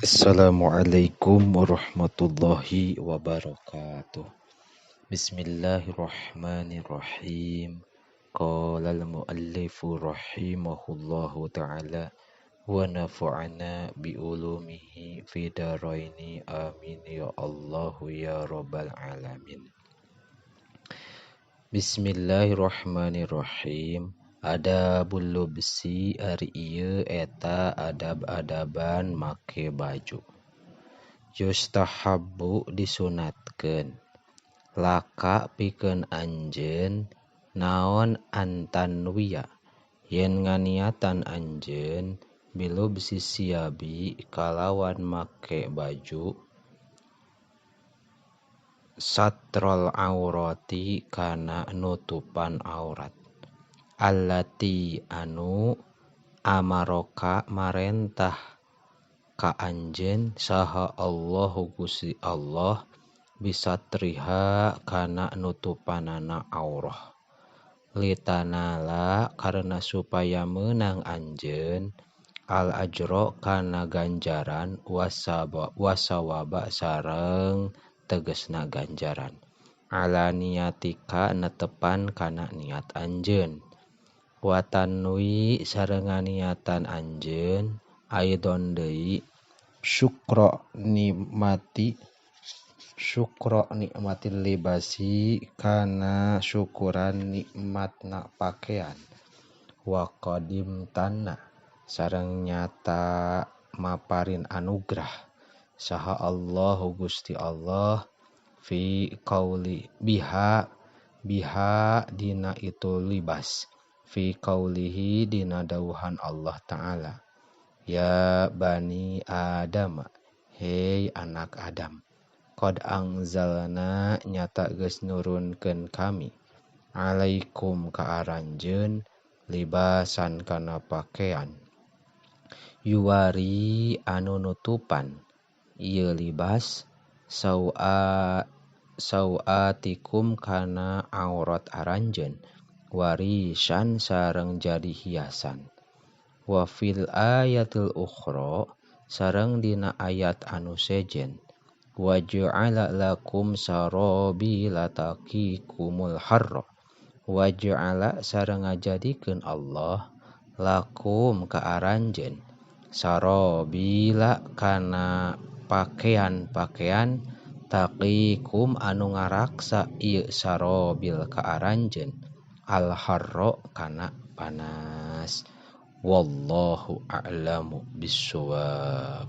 Assalamualaikum warahmatullahi wabarakatuh. Bismillahirrahmanirrahim. Qala al-muallifu rahimahullahu ta'ala wa nafa'ana bi ulumihi fi daraini amin ya Allah ya rabbal alamin. Bismillahirrahmanirrahim. Adabul lubsi ari ieu eta adab-adaban make baju. Yustahabbu disunatkeun. Laka pikeun anjeun naon antanwiya yen nganiatan anjeun bilubsi siabi kalawan make baju satrol aurati kana nutupan aurat. Allati anu amaroka marentah ka anjeun saha Allahu Gusti Allah bisatriha kana nutupanana aurah. Litanala karena supaya meunang anjeun al ajro kana ganjaran wasawaba sareng tegesna ganjaran. Ala niatika netepan kana niat anjeun. Watanwi sareng niatan anjeun aidon deui syukra nikmatil libasi kana syukuran nikmatna pakean. Wa qadimtanna sareng nyata maparin anugrah saha Allahu Gusti Allah fi qauli biha dina itu libas fi qaulihi dina dawuhan Allah Ta'ala ya bani Adam hei anak Adam qad angzalna nyata geus nurunkeun kami alaikum ka aranjeun libasan kana pakean yuwari anu nutupan ieu libas sauatikum kana aurat aranjeun warisan sareng jadi hiasan. Wa fil ayatil ukhra sareng dina ayat anu sejen wa ja'ala lakum sarabila taqikumul harra wa ja'ala sareng ngajadikeun Allah lakum ka aranjeun sarabila kana pakean taqikum anu ngaraksa ieu sarabil ka aranjeun al harra kana panas. Wallahu a'lamu bissawab.